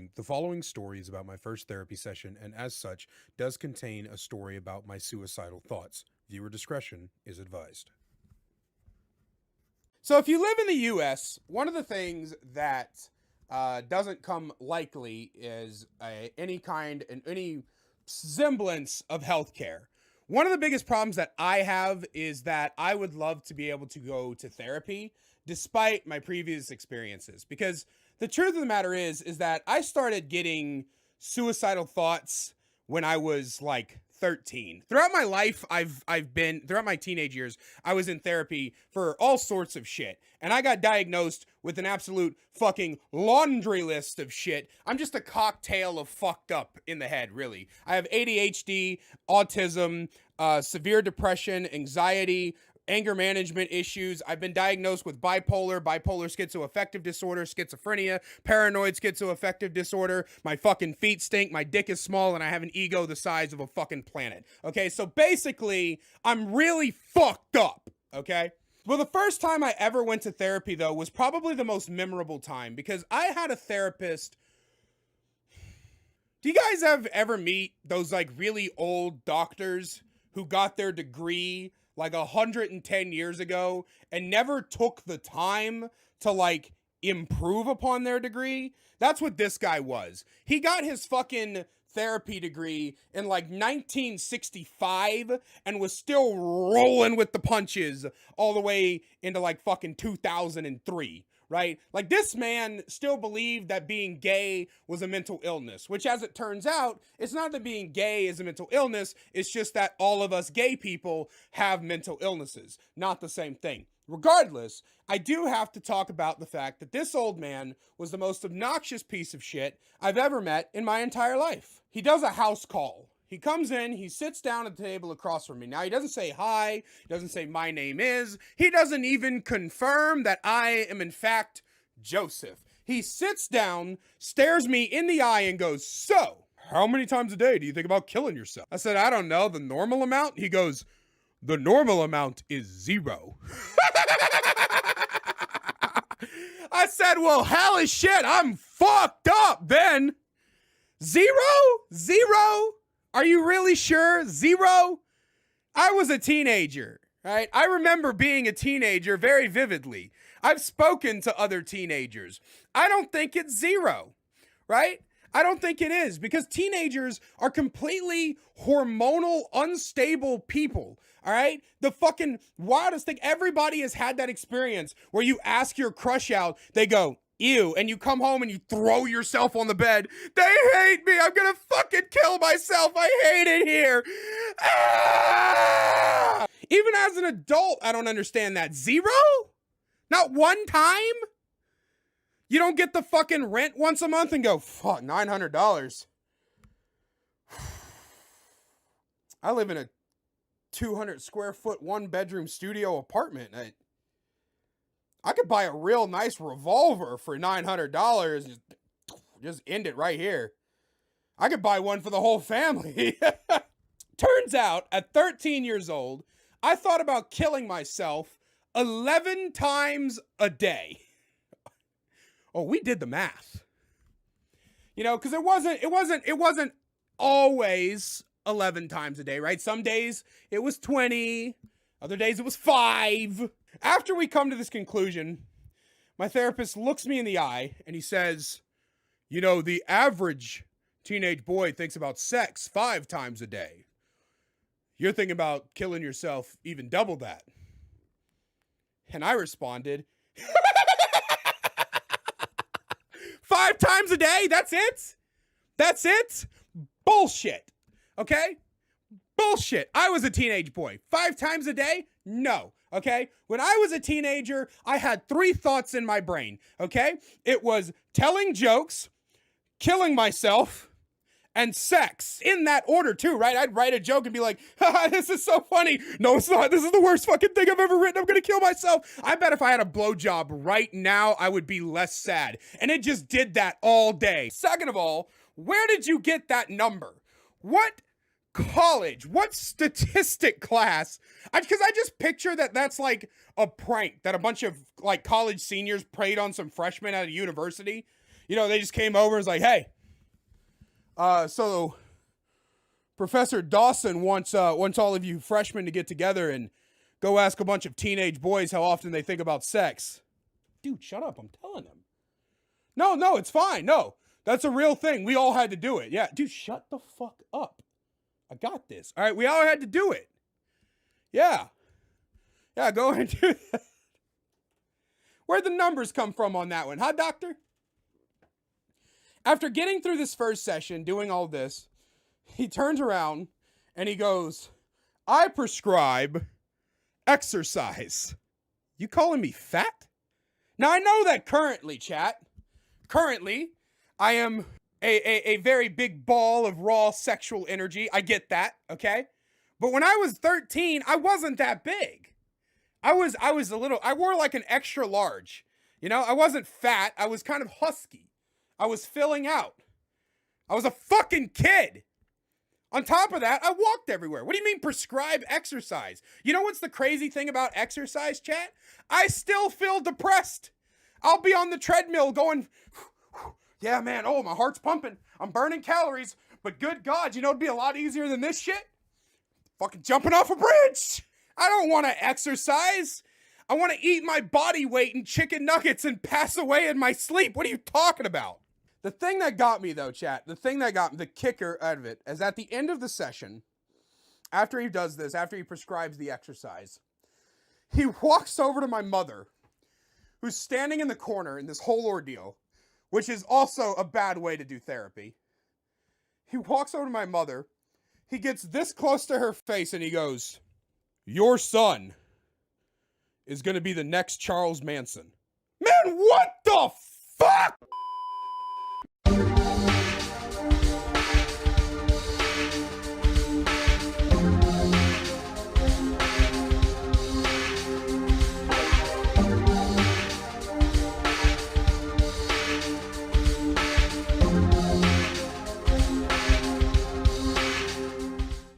Warning, the following story is about my first therapy session and as such does contain a story about my suicidal thoughts. Viewer discretion is advised. So if you live in the US, one of the things that doesn't come likely is any semblance of healthcare. One of the biggest problems that I have is that I would love to be able to go to therapy despite my previous experiences, because the truth of the matter is that I started getting suicidal thoughts when I was like 13. Throughout my life, throughout my teenage years, I was in therapy for all sorts of shit. And I got diagnosed with an absolute fucking laundry list of shit. I'm just a cocktail of fucked up in the head, really. I have ADHD, autism, severe depression, anxiety, anger management issues. I've been diagnosed with bipolar schizoaffective disorder, schizophrenia, paranoid schizoaffective disorder. My fucking feet stink, my dick is small, and I have an ego the size of a fucking planet. Okay, so basically, I'm really fucked up, okay? Well, the first time I ever went to therapy, though, was probably the most memorable time, because I had a therapist. Do you guys ever meet those, like, really old doctors who got their degree like 110 years ago and never took the time to like improve upon their degree? That's what this guy was. He got his fucking therapy degree in like 1965 and was still rolling with the punches all the way into like fucking 2003. Right? Like, this man still believed that being gay was a mental illness, which, as it turns out, it's not that being gay is a mental illness. It's just that all of us gay people have mental illnesses. Not the same thing. Regardless, I do have to talk about the fact that this old man was the most obnoxious piece of shit I've ever met in my entire life. He does a house call. He comes in, he sits down at the table across from me. Now, he doesn't say hi, he doesn't say my name is, he doesn't even confirm that I am in fact Joseph. He sits down, stares me in the eye and goes, "So, how many times a day do you think about killing yourself?" I said, "I don't know, the normal amount?" He goes, "The normal amount is 0. I said, "Well, hell is shit, I'm fucked up then." 0? Are you really sure? 0? I was a teenager, right? I remember being a teenager very vividly. I've spoken to other teenagers. I don't think it's 0, right? I don't think it is, because teenagers are completely hormonal, unstable people, all right? The fucking wildest thing, everybody has had that experience where you ask your crush out, they go, "Ew," and you come home and you throw yourself on the bed. "They hate me. I'm gonna fucking kill myself. I hate it here." Ah! Even as an adult, I don't understand that. 0? Not one time? You don't get the fucking rent once a month and go, "Fuck, $900. I live in a 200 square foot, 1-bedroom studio apartment. I could buy a real nice revolver for $900. Just end it right here. I could buy one for the whole family." Turns out, at 13 years old, I thought about killing myself 11 times a day. Oh, we did the math. You know, because it wasn't always 11 times a day, right? Some days it was 20, other days it was 5. After we come to this conclusion, my therapist looks me in the eye and he says, "You know, the average teenage boy thinks about sex 5 times a day. You're thinking about killing yourself even double that." And I responded, 5 times a day? That's it? That's it? Bullshit. Okay? Bullshit. I was a teenage boy. 5 times a day? No. Okay? When I was a teenager, I had 3 thoughts in my brain. Okay? It was telling jokes, killing myself, and sex. In that order, too, right? I'd write a joke and be like, "Haha, this is so funny." "No, it's not. This is the worst fucking thing I've ever written. I'm gonna kill myself." I bet if I had a blowjob right now, I would be less sad. And it just did that all day. Second of all, where did you get that number? What college? What statistic class? Because I just picture that that's like a prank that a bunch of like college seniors preyed on some freshmen at a university. You know, they just came over and was like, "Hey, So Professor Dawson wants all of you freshmen to get together and go ask a bunch of teenage boys how often they think about sex. Dude, shut up. I'm telling them. No, it's fine. No, that's a real thing. We all had to do it. Yeah, dude, shut the fuck up. I got this. All right, we all had to do it. Yeah, go ahead and do that. Where'd the numbers come from on that one, huh, doctor? After getting through this first session, doing all this, he turns around and he goes, I prescribe exercise. You calling me fat? Now, I know that currently, I am a very big ball of raw sexual energy. I get that, okay? But when I was 13, I wasn't that big. I was I wore like an extra large. You know, I wasn't fat. I was kind of husky. I was filling out. I was a fucking kid. On top of that, I walked everywhere. What do you mean prescribe exercise? You know what's the crazy thing about exercise, chat? I still feel depressed. I'll be on the treadmill going, yeah, man, oh, my heart's pumping. I'm burning calories. But good God, you know it'd be a lot easier than this shit? Fucking jumping off a bridge. I don't want to exercise. I want to eat my body weight in chicken nuggets and pass away in my sleep. What are you talking about? The thing that got me, though, chat, the kicker out of it, is at the end of the session, after he does this, after he prescribes the exercise, he walks over to my mother, who's standing in the corner in this whole ordeal, which is also a bad way to do therapy. He walks over to my mother, he gets this close to her face, and he goes, your son is going to be the next Charles Manson. Man, what the fuck?